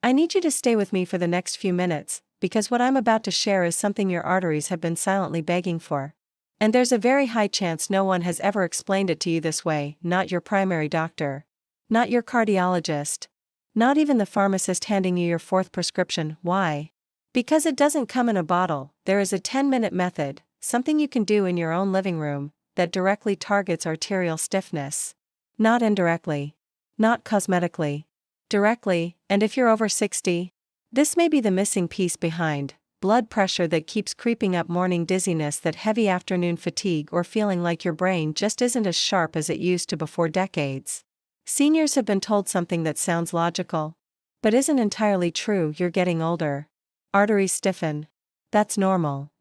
I need you to stay with me for the next few minutes, because what I'm about to share is something your arteries have been silently begging for. And there's a very high chance no one has ever explained it to you this way, not your primary doctor, not your cardiologist, not even the pharmacist handing you your fourth prescription. Why? Because it doesn't come in a bottle. There is a 10-minute method, something you can do in your own living room, that directly targets arterial stiffness. Not indirectly. Not cosmetically. Directly, and if you're over 60, this may be the missing piece behind blood pressure that keeps creeping up, morning dizziness, that heavy afternoon fatigue, or feeling like your brain just isn't as sharp as it used to before decades. Seniors have been told something that sounds logical, but isn't entirely true. You're getting older. Arteries stiffen. That's normal.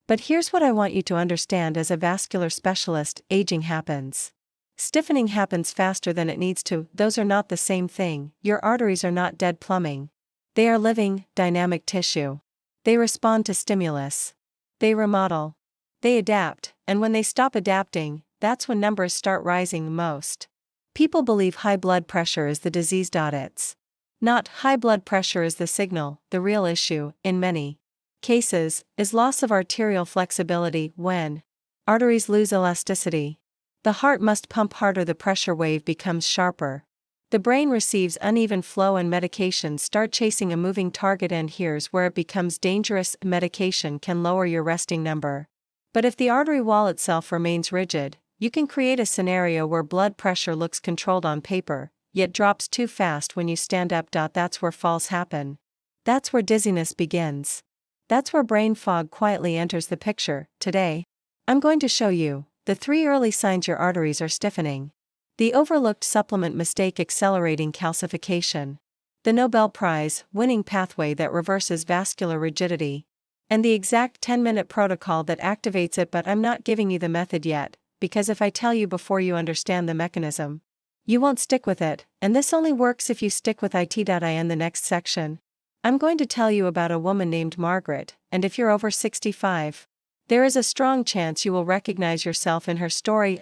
But here's what I want you to understand as a vascular specialist: aging happens. Stiffening happens faster than it needs to. Those are not the same thing. Your arteries are not dead plumbing. They are living, dynamic tissue. They respond to stimulus. They remodel. They adapt, and when they stop adapting, that's when numbers start rising most. People believe high blood pressure is the disease. It's not. High blood pressure is the signal. The real issue, in many cases, is loss of arterial flexibility. When arteries lose elasticity, the heart must pump harder, the pressure wave becomes sharper. The brain receives uneven flow, and medications start chasing a moving target, and here's where it becomes dangerous. Medication can lower your resting number. But if the artery wall itself remains rigid, you can create a scenario where blood pressure looks controlled on paper, yet drops too fast when you stand up. That's where falls happen. That's where dizziness begins. That's where brain fog quietly enters the picture. Today, I'm going to show you the 3 early signs your arteries are stiffening. The overlooked supplement mistake: accelerating calcification. The Nobel Prize winning pathway that reverses vascular rigidity. And the exact 10-minute protocol that activates it. But I'm not giving you the method yet, because if I tell you before you understand the mechanism, you won't stick with it, and this only works if you stick with it. In the next section, I'm going to tell you about a woman named Margaret, and if you're over 65, there is a strong chance you will recognize yourself in her story.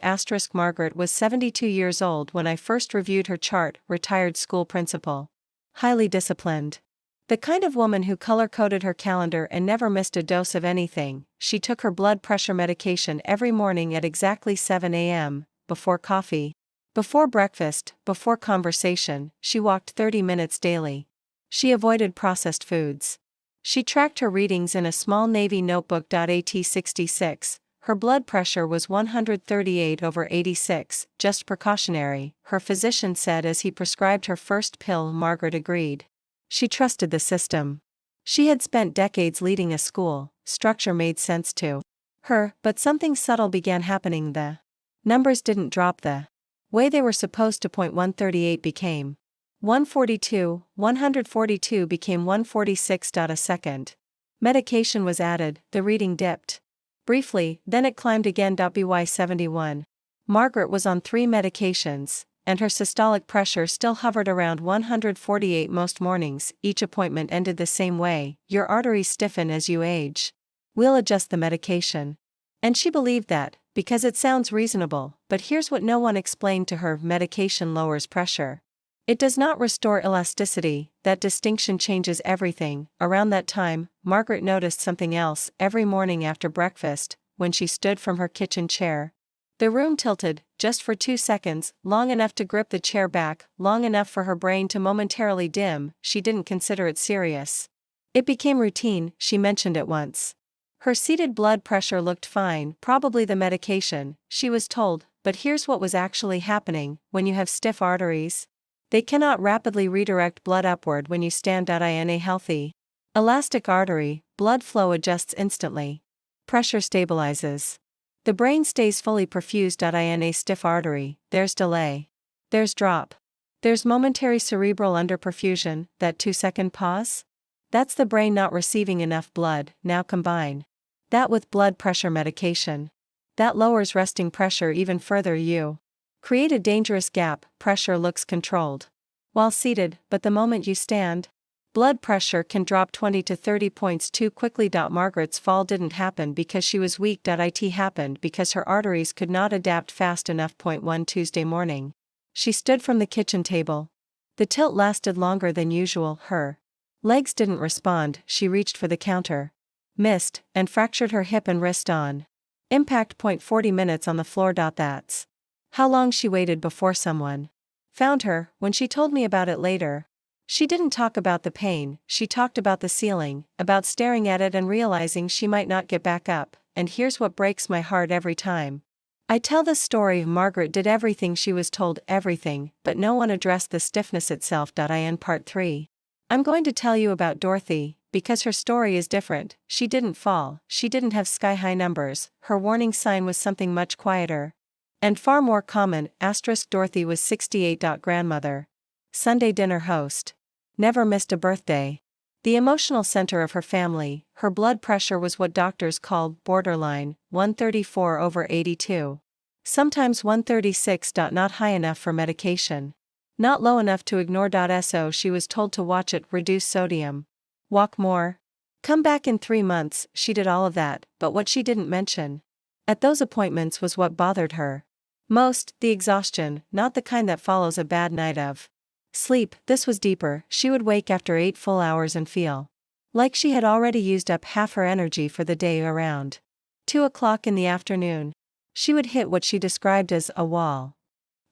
Margaret was 72 years old when I first reviewed her chart. Retired school principal. Highly disciplined. The kind of woman who color-coded her calendar and never missed a dose of anything. She took her blood pressure medication every morning at exactly 7 a.m., before coffee, before breakfast, before conversation. She walked 30 minutes daily. She avoided processed foods. She tracked her readings in a small navy notebook. At 66, her blood pressure was 138/86, just precautionary, her physician said as he prescribed her first pill. Margaret agreed. She trusted the system. She had spent decades leading a school. Structure made sense to her, but something subtle began happening. The numbers didn't drop the way they were supposed to. 138 became 142, 142 became 146. A second medication was added, the reading dipped briefly, then it climbed again. By 71, Margaret was on 3 medications, and her systolic pressure still hovered around 148 most mornings. Each appointment ended the same way: your arteries stiffen as you age. We'll adjust the medication. And she believed that, because it sounds reasonable. But here's what no one explained to her: medication lowers pressure. It does not restore elasticity. That distinction changes everything. Around that time, Margaret noticed something else. Every morning after breakfast, when she stood from her kitchen chair, the room tilted, just for 2 seconds, long enough to grip the chair back, long enough for her brain to momentarily dim. She didn't consider it serious. It became routine. She mentioned it once. Her seated blood pressure looked fine, probably the medication, she was told. But here's what was actually happening: when you have stiff arteries, they cannot rapidly redirect blood upward. When you stand. In a healthy, elastic artery, blood flow adjusts instantly. Pressure stabilizes. The brain stays fully perfused. In a stiff artery, there's delay. There's drop. There's momentary cerebral underperfusion, that 2-second pause. That's the brain not receiving enough blood. Now combine that with blood pressure medication. That lowers resting pressure even further. You create a dangerous gap. Pressure looks controlled while seated, but the moment you stand, blood pressure can drop 20 to 30 points too quickly. Margaret's fall didn't happen because she was weak. It happened because her arteries could not adapt fast enough. One Tuesday morning, she stood from the kitchen table. The tilt lasted longer than usual. Her Legs didn't respond, she reached for the counter. Missed, and fractured her hip and wrist on impact. 40 minutes on the floor. That's how long she waited before someone found her. When she told me about it later, she didn't talk about the pain, she talked about the ceiling, about staring at it and realizing she might not get back up. And here's what breaks my heart every time I tell this story: Margaret did everything she was told, everything, but no one addressed the stiffness itself. In part 3, I'm going to tell you about Dorothy, because her story is different. She didn't fall, she didn't have sky-high numbers, her warning sign was something much quieter and far more common. Dorothy was 68. Grandmother, Sunday dinner host, never missed a birthday. The emotional center of her family, her blood pressure was what doctors called borderline, 134/82. Sometimes 136. Not high enough for medication. Not low enough to ignore. So she was told to watch it, reduce sodium, walk more, come back in 3 months. She did all of that, but what she didn't mention at those appointments was what bothered her most: the exhaustion, not the kind that follows a bad night of sleep. This was deeper. She would wake after 8 full hours and feel like she had already used up half her energy for the day. Around 2 o'clock in the afternoon, she would hit what she described as a wall.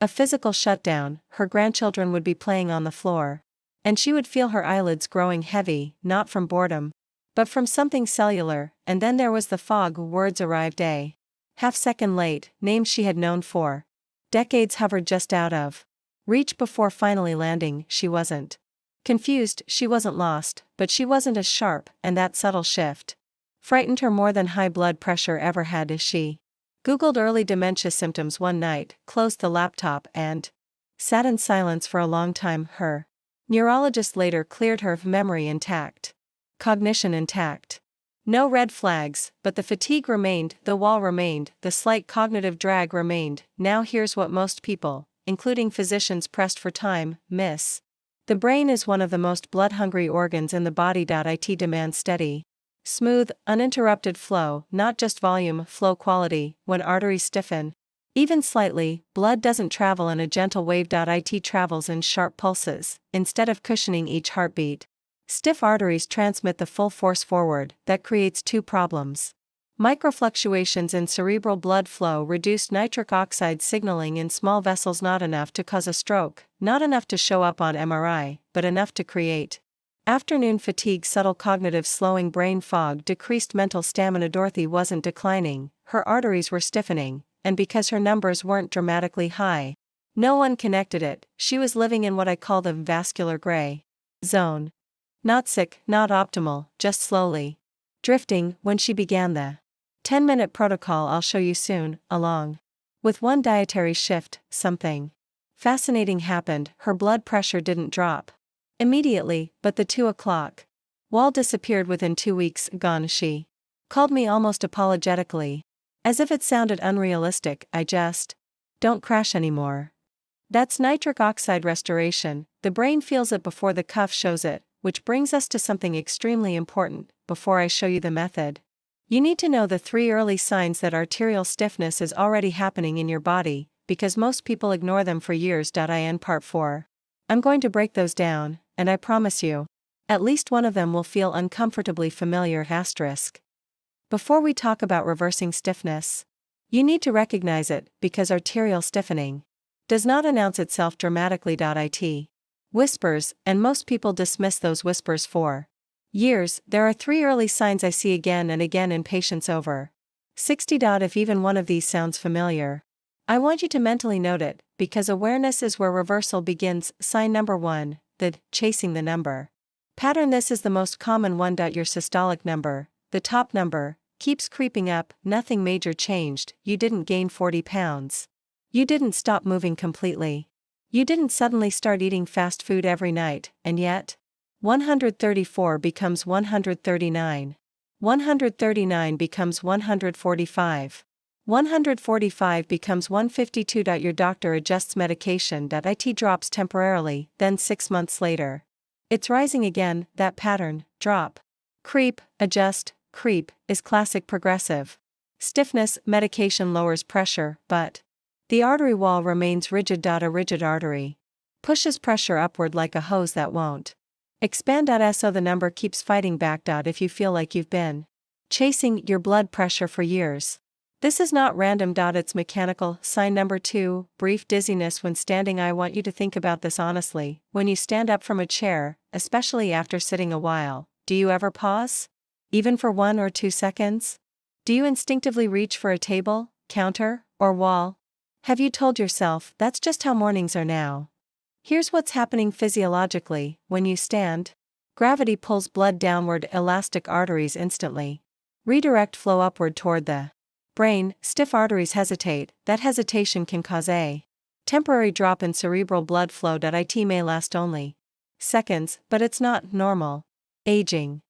A physical shutdown. Her grandchildren would be playing on the floor, and she would feel her eyelids growing heavy, not from boredom, but from something cellular. And then there was the fog. Words arrived a half-second late, names she had known for decades hovered just out of reach before finally landing. She wasn't confused, she wasn't lost, but she wasn't as sharp, and that subtle shift frightened her more than high blood pressure ever had. As she Googled early dementia symptoms one night, closed the laptop, and sat in silence for a long time, her neurologist later cleared her of memory intact, cognition intact. No red flags, but the fatigue remained, the wall remained, the slight cognitive drag remained. Now here's what most people, including physicians pressed for time, miss. The brain is one of the most blood-hungry organs in the body. It demands steady, smooth, uninterrupted flow, not just volume, flow quality. When arteries stiffen, even slightly, blood doesn't travel in a gentle wave. It travels in sharp pulses, instead of cushioning each heartbeat. Stiff arteries transmit the full force forward. That creates 2 problems. Microfluctuations in cerebral blood flow, reduced nitric oxide signaling in small vessels, not enough to cause a stroke, not enough to show up on MRI, but enough to create afternoon fatigue, subtle cognitive slowing, brain fog, decreased mental stamina. Dorothy wasn't declining, her arteries were stiffening, and because her numbers weren't dramatically high, no one connected it. She was living in what I call the vascular gray zone. Not sick, not optimal, just slowly drifting. When she began the 10-minute protocol I'll show you soon, along with one dietary shift, something fascinating happened. Her blood pressure didn't drop immediately, but the 2 o'clock wall disappeared within 2 weeks. Gone. She called me almost apologetically, as if it sounded unrealistic. I just don't crash anymore. That's nitric oxide restoration. The brain feels it before the cuff shows it. Which brings us to something extremely important. Before I show you the method, you need to know the 3 early signs that arterial stiffness is already happening in your body, because most people ignore them for years. In part 4, I'm going to break those down, and I promise you, at least one of them will feel uncomfortably familiar. Before we talk about reversing stiffness, you need to recognize it, because arterial stiffening does not announce itself dramatically. It whispers, and most people dismiss those whispers for years. There are 3 early signs I see again and again in patients over 60. If even one of these sounds familiar, I want you to mentally note it, because awareness is where reversal begins. Sign number 1, the chasing the number pattern. This is the most common one. Your systolic number, the top number, keeps creeping up. Nothing major changed. You didn't gain 40 pounds. You didn't stop moving completely. You didn't suddenly start eating fast food every night, and yet 134 becomes 139. 139 becomes 145. 145 becomes 152. Your doctor adjusts medication. It drops temporarily, then 6 months later, it's rising again. That pattern, drop, creep, adjust, creep, is classic progressive stiffness. Medication lowers pressure, but the artery wall remains rigid. A rigid artery pushes pressure upward like a hose that won't Expand. So the number keeps fighting back. If you feel like you've been chasing your blood pressure for years. This is not random. It's mechanical. Sign number 2, brief dizziness when standing. I want you to think about this honestly. When you stand up from a chair, especially after sitting a while, do you ever pause? Even for 1 or 2 seconds? Do you instinctively reach for a table, counter, or wall? Have you told yourself, that's just how mornings are now? Here's what's happening physiologically. When you stand, gravity pulls blood downward. Elastic arteries instantly redirect flow upward toward the brain. Stiff arteries hesitate. That hesitation can cause a temporary drop in cerebral blood flow. It may last only seconds, but it's not normal aging.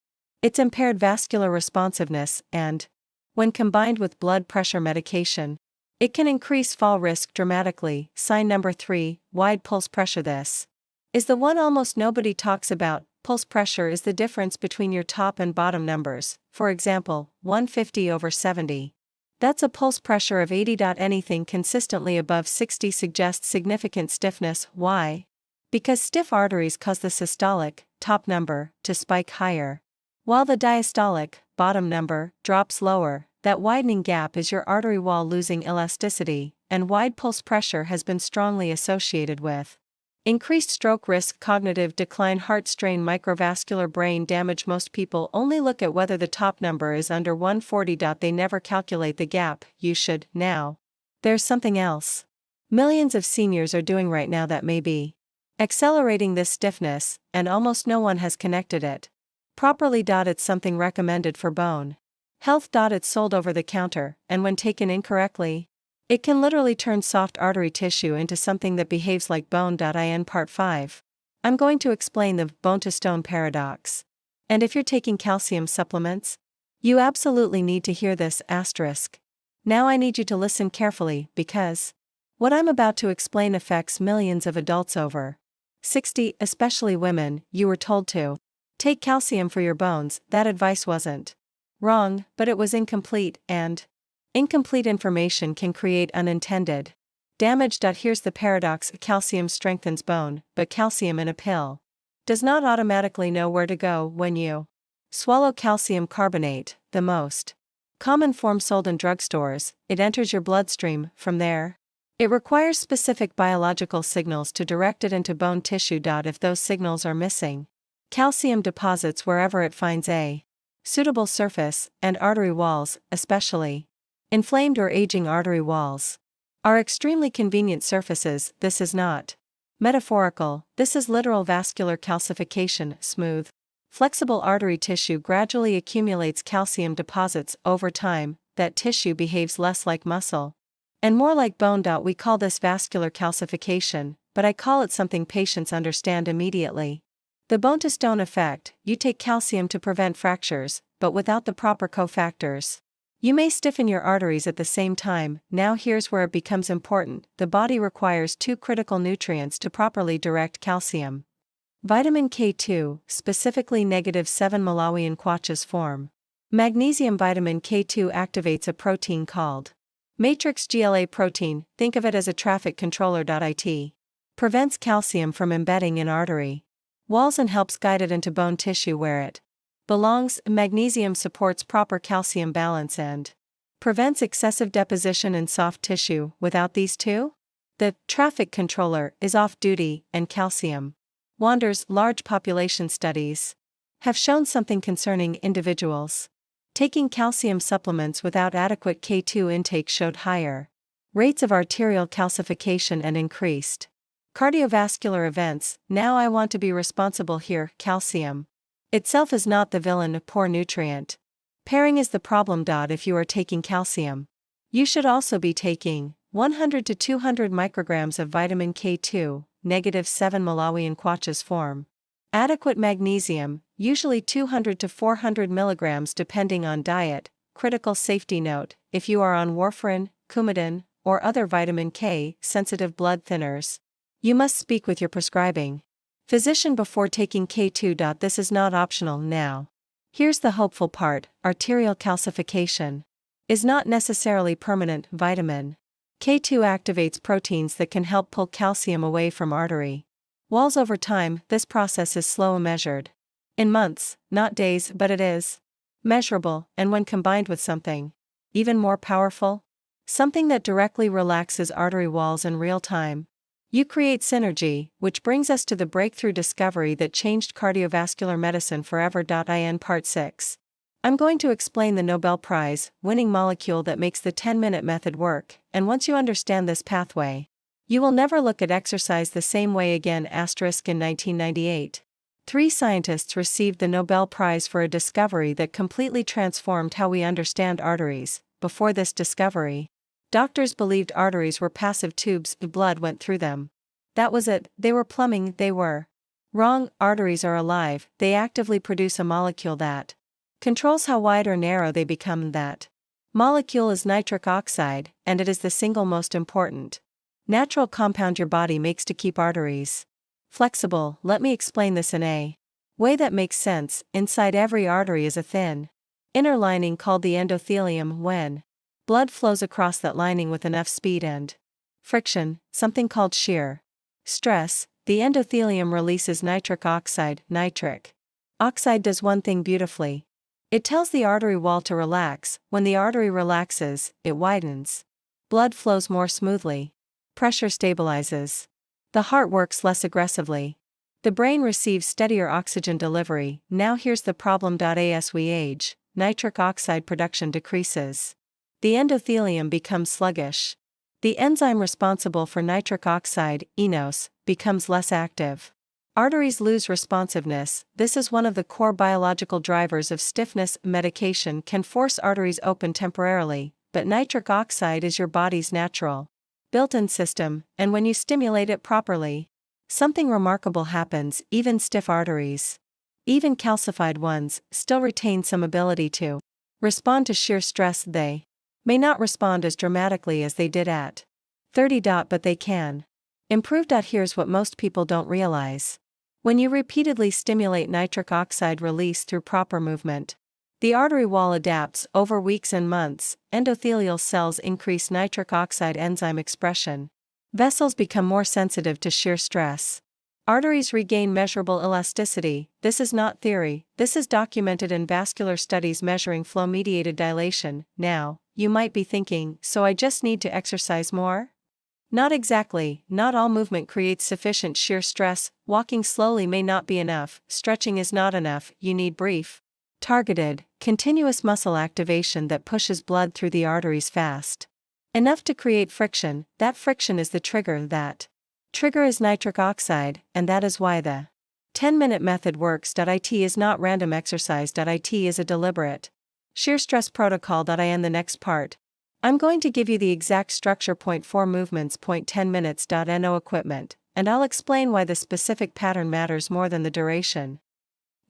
It's impaired vascular responsiveness, and when combined with blood pressure medication, it can increase fall risk dramatically. Sign number 3, wide pulse pressure. This is the one almost nobody talks about. Pulse pressure is the difference between your top and bottom numbers. For example, 150/70. That's a pulse pressure of 80. Anything consistently above 60 suggests significant stiffness. Why? Because stiff arteries cause the systolic, top number, to spike higher, while the diastolic, bottom number, drops lower. That widening gap is your artery wall losing elasticity, and wide pulse pressure has been strongly associated with increased stroke risk, cognitive decline, heart strain, microvascular brain damage. Most people only look at whether the top number is under 140. They never calculate the gap. You should, now. There's something else millions of seniors are doing right now that may be accelerating this stiffness, and almost no one has connected it properly. It's something recommended for bone health. It's sold over the counter, and when taken incorrectly, it can literally turn soft artery tissue into something that behaves like bone. In part 5, I'm going to explain the bone to stone paradox. And if you're taking calcium supplements, you absolutely need to hear this asterisk. Now I need you to listen carefully, because what I'm about to explain affects millions of adults over 60, especially women. You were told to take calcium for your bones. That advice wasn't wrong, but it was incomplete, and incomplete information can create unintended damage. Here's the paradox: calcium strengthens bone, but calcium in a pill does not automatically know where to go. When you swallow calcium carbonate, the most common form sold in drugstores, it enters your bloodstream. From there, it requires specific biological signals to direct it into bone tissue. If those signals are missing, calcium deposits wherever it finds a suitable surface, and artery walls, especially inflamed or aging artery walls, are extremely convenient surfaces. This is not metaphorical, this is literal vascular calcification. Smooth, flexible artery tissue gradually accumulates calcium deposits. Over time, that tissue behaves less like muscle and more like bone. We call this vascular calcification, but I call it something patients understand immediately: the bone to stone effect. You take calcium to prevent fractures, but without the proper cofactors, you may stiffen your arteries at the same time. Now here's where it becomes important: the body requires 2 critical nutrients to properly direct calcium. Vitamin K2, specifically -7 Malawian Quachas form. Magnesium. Vitamin K2 activates a protein called matrix GLA protein, think of it as a traffic controller. It prevents calcium from embedding in artery walls and helps guide it into bone tissue where it belongs. Magnesium supports proper calcium balance and prevents excessive deposition in soft tissue. Without these two, the traffic controller is off duty, and calcium wanders. Large population studies have shown something concerning. Individuals taking calcium supplements without adequate K2 intake showed higher rates of arterial calcification and increased cardiovascular events. Now I want to be responsible here. Calcium itself is not the villain. A poor nutrient pairing is the problem. If you are taking calcium, you should also be taking 100 to 200 micrograms of vitamin K2, -7 Malawian Quachas form. Adequate magnesium, usually 200 to 400 milligrams depending on diet. Critical safety note: if you are on warfarin, Coumadin, or other vitamin K sensitive blood thinners, you must speak with your prescribing physician before taking K2. This is not optional. Now, here's the hopeful part: arterial calcification is not necessarily permanent. Vitamin K2 activates proteins that can help pull calcium away from artery Walls over time, this process is slow and measured. In months, not days, but it is measurable, and when combined with something even more powerful, something that directly relaxes artery walls in real time, you create synergy, which brings us to the breakthrough discovery that changed cardiovascular medicine forever. In Part 6, I'm going to explain the Nobel Prize winning molecule that makes the 10-minute method work, and once you understand this pathway, you will never look at exercise the same way again. In 1998, 3 scientists received the Nobel Prize for a discovery that completely transformed how we understand arteries. Before this discovery, doctors believed arteries were passive tubes, blood went through them. That was it, they were plumbing. They were wrong. Arteries are alive, they actively produce a molecule that controls how wide or narrow they become. That molecule is nitric oxide, and it is the single most important natural compound your body makes to keep arteries flexible. Let me explain this in a way that makes sense. Inside every artery is a thin inner lining called the endothelium. When blood flows across that lining with enough speed and friction, something called shear stress, the endothelium releases nitric oxide. Nitric oxide does one thing beautifully. It tells the artery wall to relax. When the artery relaxes, it widens. Blood flows more smoothly. Pressure stabilizes. The heart works less aggressively. The brain receives steadier oxygen delivery. Now here's the problem. As we age, nitric oxide production decreases. The endothelium becomes sluggish. The enzyme responsible for nitric oxide, enos, becomes less active. Arteries lose responsiveness. This is one of the core biological drivers of stiffness. Medication can force arteries open temporarily, but nitric oxide is your body's natural built-in system, and when you stimulate it properly, something remarkable happens. Even stiff arteries, even calcified ones, still retain some ability to respond to shear stress. They may not respond as dramatically as they did at 30. But they can improve. Here's what most people don't realize. When you repeatedly stimulate nitric oxide release through proper movement, the artery wall adapts. Over weeks and months, endothelial cells increase nitric oxide enzyme expression. Vessels become more sensitive to shear stress. Arteries regain measurable elasticity. This is not theory, this is documented in vascular studies measuring flow-mediated dilation. Now, you might be thinking, so I just need to exercise more? Not exactly. Not all movement creates sufficient shear stress. Walking slowly may not be enough, stretching is not enough. You need brief, targeted, continuous muscle activation that pushes blood through the arteries fast enough to create friction. That friction is the trigger. That trigger is nitric oxide, and that is why the 10-minute method works. It is not random exercise. It is a deliberate shear stress protocol. In the next part, I'm going to give you the exact structure. Point 4 movements. Point 10 minutes. No equipment, and I'll explain why the specific pattern matters more than the duration.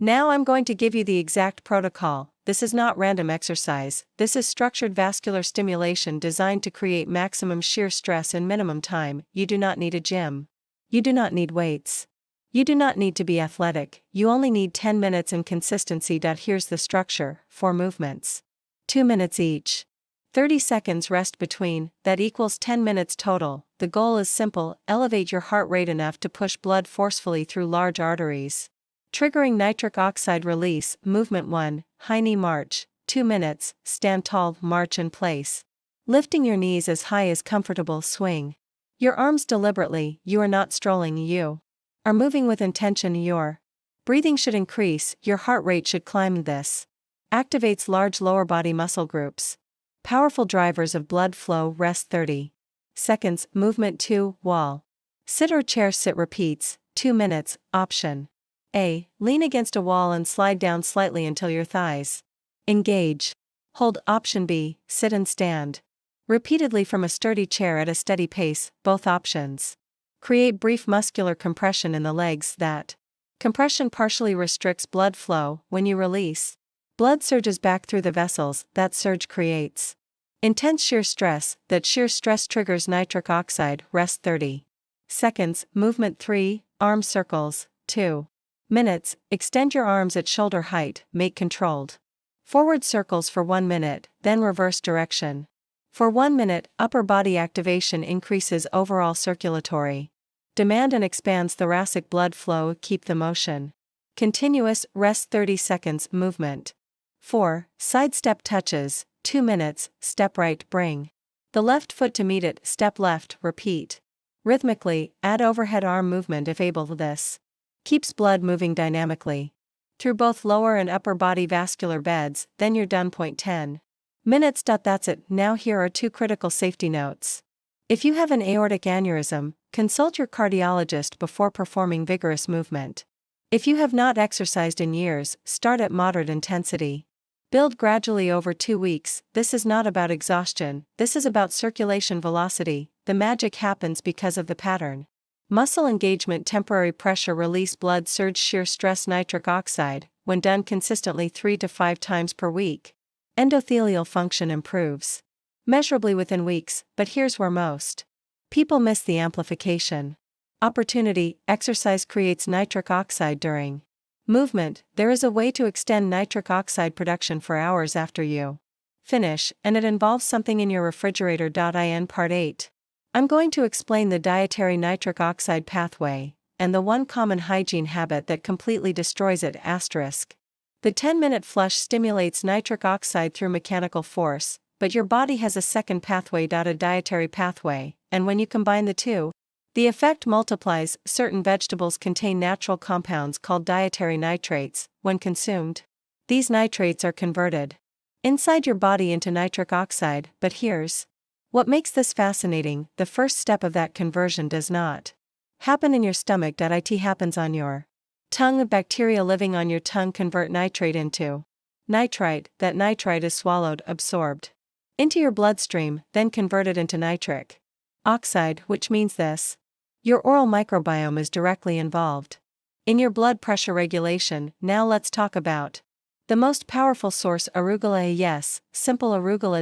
Now I'm going to give you the exact protocol. This is not random exercise, this is structured vascular stimulation designed to create maximum shear stress in minimum time. You do not need a gym. You do not need weights. You do not need to be athletic, you only need 10 minutes and consistency. Here's the structure: 4 movements. 2 minutes each. 30 seconds rest between, that equals 10 minutes total. The goal is simple: elevate your heart rate enough to push blood forcefully through large arteries, triggering nitric oxide release. Movement 1, high knee march. 2 minutes, stand tall, march in place, lifting your knees as high as comfortable. Swing your arms deliberately. You are not strolling, you are moving with intention. Your breathing should increase, your heart rate should climb. This activates large lower body muscle groups, powerful drivers of blood flow. Rest 30 seconds. Movement 2, wall. Sit or chair sit. Repeats, 2 minutes. Option A, lean against a wall and slide down slightly until your thighs engage. Hold. Option B, sit and stand repeatedly from a sturdy chair at a steady pace. Both options create brief muscular compression in the legs. That compression partially restricts blood flow. When you release, blood surges back through the vessels. That surge creates intense shear stress. That shear stress triggers nitric oxide. Rest 30 seconds. Movement 3, arm circles. 2 minutes. Extend your arms at shoulder height. Make controlled forward circles for 1 minute, then reverse direction. For 1 minute, upper body activation increases overall circulatory Demand and expands thoracic blood flow, keep the motion. Continuous, rest 30 seconds, movement. 4. Side step touches, 2 minutes, step right, bring the left foot to meet it, step left, repeat. Rhythmically, add overhead arm movement if able. This keeps blood moving dynamically through both lower and upper body vascular beds, then you're done. 10 minutes. That's it. Now here are 2 critical safety notes. If you have an aortic aneurysm, consult your cardiologist before performing vigorous movement. If you have not exercised in years, start at moderate intensity. Build gradually over 2 weeks. This is not about exhaustion, this is about circulation velocity. The magic happens because of the pattern. Muscle engagement, temporary pressure release, blood surge, shear stress, nitric oxide, when done consistently 3 to 5 times per week. Endothelial function improves measurably within weeks, but here's where most people miss the amplification opportunity. Exercise creates nitric oxide during movement. There is a way to extend nitric oxide production for hours after you finish, and it involves something in your refrigerator. In Part 8, I'm going to explain the dietary nitric oxide pathway, and the one common hygiene habit that completely destroys it. The 10-minute flush stimulates nitric oxide through mechanical force, but your body has a second pathway. A dietary pathway, and when you combine the two, the effect multiplies. Certain vegetables contain natural compounds called dietary nitrates. When consumed, these nitrates are converted inside your body into nitric oxide. But here's what makes this fascinating: the first step of that conversion does not happen in your stomach. It happens on your tongue. Bacteria living on your tongue convert nitrate into nitrite. That nitrite is swallowed, absorbed into your bloodstream, then converted into nitric oxide, which means this: your oral microbiome is directly involved in your blood pressure regulation. Now let's talk about the most powerful source, arugula. Yes, simple arugula.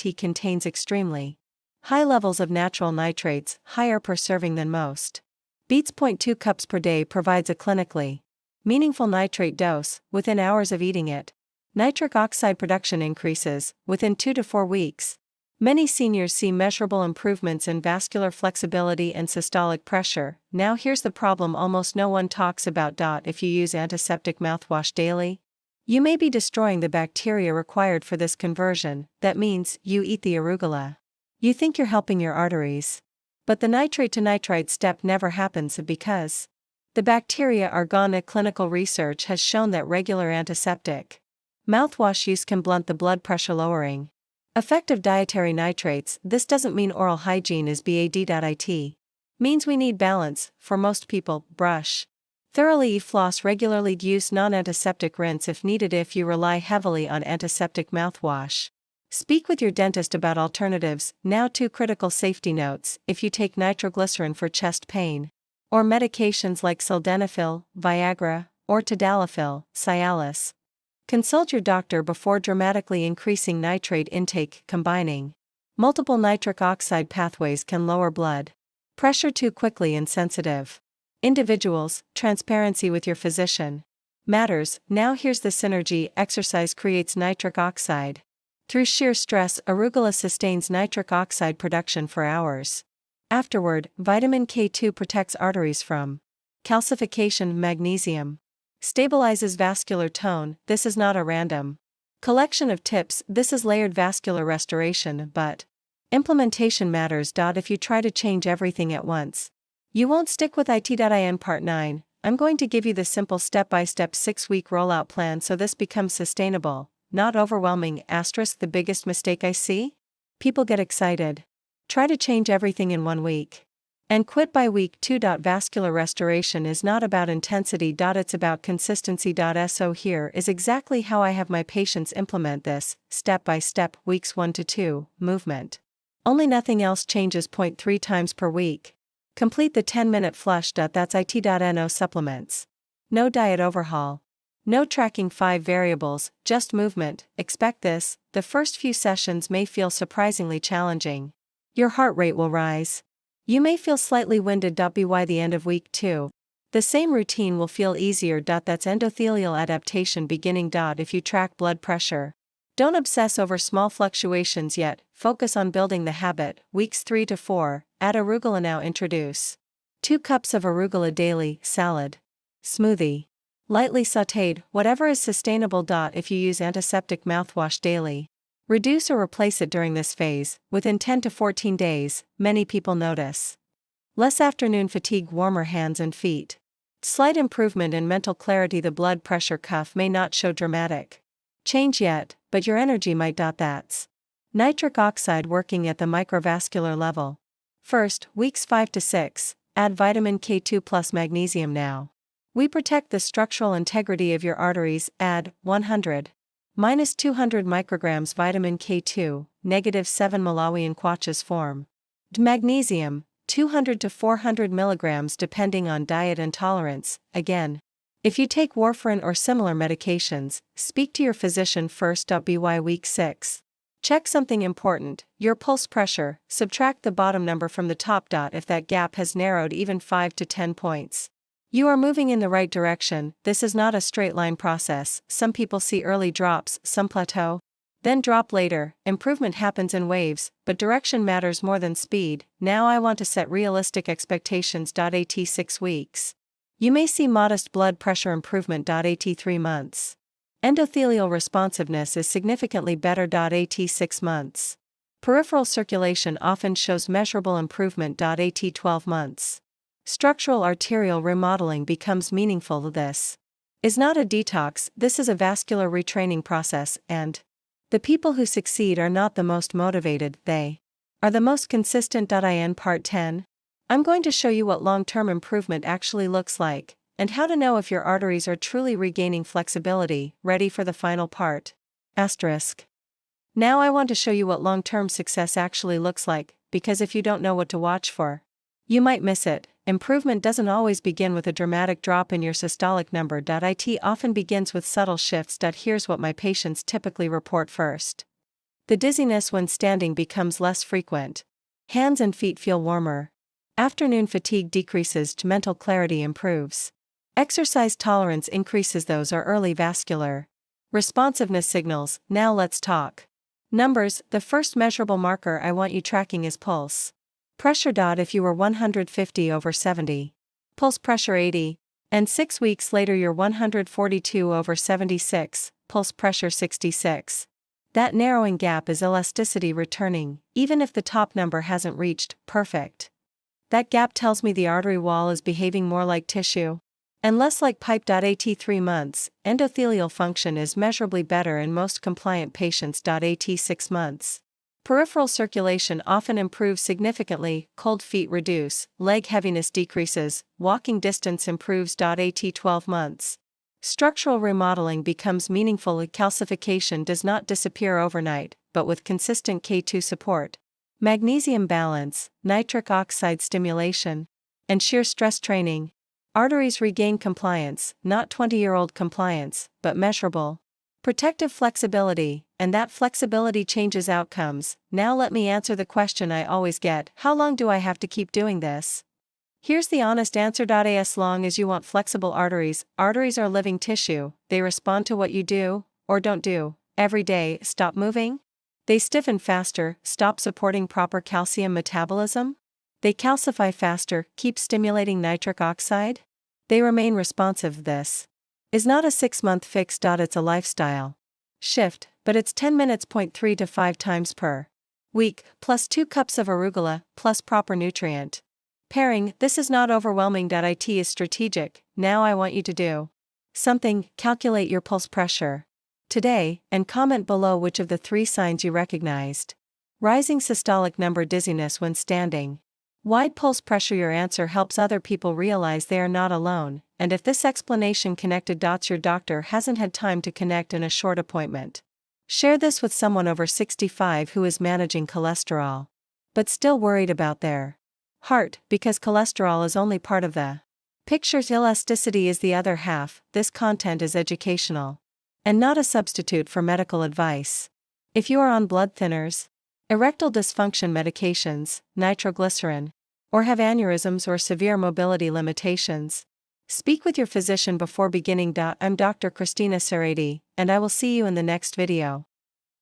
It contains extremely high levels of natural nitrates, higher per serving than most beets. 0.2 cups per day provides a clinically meaningful nitrate dose. Within hours of eating it, nitric oxide production increases. Within 2 to 4 weeks, many seniors see measurable improvements in vascular flexibility and systolic pressure. Now here's the problem almost no one talks about. If you use antiseptic mouthwash daily, you may be destroying the bacteria required for this conversion. That means you eat the arugula. You think you're helping your arteries, but the nitrate to nitrite step never happens because the bacteria are gone. Clinical research has shown that regular antiseptic mouthwash use can blunt the blood pressure lowering effect of dietary nitrates. This doesn't mean oral hygiene is bad. It means we need balance. For most people, brush thoroughly, floss regularly, use non-antiseptic rinse if needed. If you rely heavily on antiseptic mouthwash, speak with your dentist about alternatives. Now 2 critical safety notes: if you take nitroglycerin for chest pain, or medications like sildenafil, Viagra, or tadalafil, Cialis, consult your doctor before dramatically increasing nitrate intake. Combining multiple nitric oxide pathways can lower blood pressure too quickly in sensitive individuals. Transparency with your physician matters. Now here's the synergy: exercise creates nitric oxide. Through shear stress, arugula sustains nitric oxide production for hours. Afterward, vitamin K2 protects arteries from calcification. Magnesium stabilizes vascular tone. This is not a random collection of tips, this is layered vascular restoration, but implementation matters. If you try to change everything at once, you won't stick with it. In Part 9, I'm going to give you the simple step-by-step 6-week rollout plan so this becomes sustainable, not overwhelming. The biggest mistake I see? People get excited, try to change everything in 1 week, and quit by week 2. Vascular restoration is not about intensity. It's about consistency. So here is exactly how I have my patients implement this, step by step. Weeks 1 to 2, movement only, nothing else changes. 0.3 times per week. Complete the 10-minute flush. That's it. No supplements, no diet overhaul, no tracking 5 variables, just movement. Expect this: the first few sessions may feel surprisingly challenging. Your heart rate will rise. You may feel slightly winded. By the end of week 2, the same routine will feel easier. That's endothelial adaptation beginning. If you track blood pressure, don't obsess over small fluctuations yet, focus on building the habit. Weeks 3 to 4, add arugula. Now introduce 2 cups of arugula daily, salad. Smoothie. Lightly sautéed, whatever is sustainable. If you use antiseptic mouthwash daily, reduce or replace it during this phase. Within 10 to 14 days, many people notice less afternoon fatigue, warmer hands and feet. Slight improvement in mental clarity. The blood pressure cuff may not show dramatic change yet, but your energy might. That's nitric oxide working at the microvascular level. First, weeks 5 to 6, add vitamin K2 plus magnesium now. We protect the structural integrity of your arteries. Add 100 minus 200 micrograms vitamin K2, negative 7 Malawian kwacha's form. Magnesium, 200 to 400 milligrams depending on diet and tolerance. Again, if you take warfarin or similar medications, speak to your physician first. By week 6, check something important, your pulse pressure. Subtract the bottom number from the top. If that gap has narrowed even 5 to 10 points, you are moving in the right direction. This is not a straight line process. Some people see early drops, some plateau, then drop later. Improvement happens in waves, but direction matters more than speed. Now I want to set realistic expectations. At 6 weeks, you may see modest blood pressure improvement. At 3 months, endothelial responsiveness is significantly better. At 6 months, peripheral circulation often shows measurable improvement. At 12 months, structural arterial remodeling becomes meaningful. This is not a detox, this is a vascular retraining process, and the people who succeed are not the most motivated, they are the most consistent. In Part 10, I'm going to show you what long-term improvement actually looks like, and how to know if your arteries are truly regaining flexibility. Ready for the final part? Asterisk. Now I want to show you what long-term success actually looks like, because if you don't know what to watch for, you might miss it. Improvement doesn't always begin with a dramatic drop in your systolic number. It often begins with subtle shifts. Here's what my patients typically report first. The dizziness when standing becomes less frequent. Hands and feet feel warmer. Afternoon fatigue decreases. Mental clarity improves. Exercise tolerance increases. Those are early vascular responsiveness signals. Now let's talk numbers. The first measurable marker I want you tracking is pulse pressure. If you were 150/70, pulse pressure 80, and 6 weeks later you're 142/76, pulse pressure 66. That narrowing gap is elasticity returning, even if the top number hasn't reached perfect. That gap tells me the artery wall is behaving more like tissue and less like pipe. At 3 months, endothelial function is measurably better in most compliant patients. At 6 months, peripheral circulation often improves significantly. Cold feet reduce, leg heaviness decreases, walking distance improves. At 12 months, structural remodeling becomes meaningful. Calcification does not disappear overnight, but with consistent K2 support, magnesium balance, nitric oxide stimulation, and shear stress training, arteries regain compliance. Not 20-year-old compliance, but measurable protective flexibility, and that flexibility changes outcomes. Now let me answer the question I always get: how long do I have to keep doing this? Here's the honest answer. As long as you want flexible arteries. Arteries are living tissue, they respond to what you do, or don't do, every day. Stop moving? They stiffen faster. Stop supporting proper calcium metabolism? They calcify faster. Keep stimulating nitric oxide? They remain responsive. This is not a 6-month fix. It's a lifestyle shift, but it's 10 minutes. 3 to 5 times per week, plus 2 cups of arugula, plus proper nutrient pairing. This is not overwhelming. It is strategic. Now I want you to do something. Calculate your pulse pressure today, and comment below which of the 3 signs you recognized. Rising systolic number, dizziness when standing, wide pulse pressure. Your answer helps other people realize they are not alone, and if this explanation connected dots your doctor hasn't had time to connect in a short appointment, share this with someone over 65 who is managing cholesterol, but still worried about their heart, because cholesterol is only part of the picture. Elasticity is the other half. This content is educational and not a substitute for medical advice. If you are on blood thinners, erectile dysfunction medications, nitroglycerin, or have aneurysms or severe mobility limitations, speak with your physician before beginning. I'm Dr. Christina Serrati, and I will see you in the next video.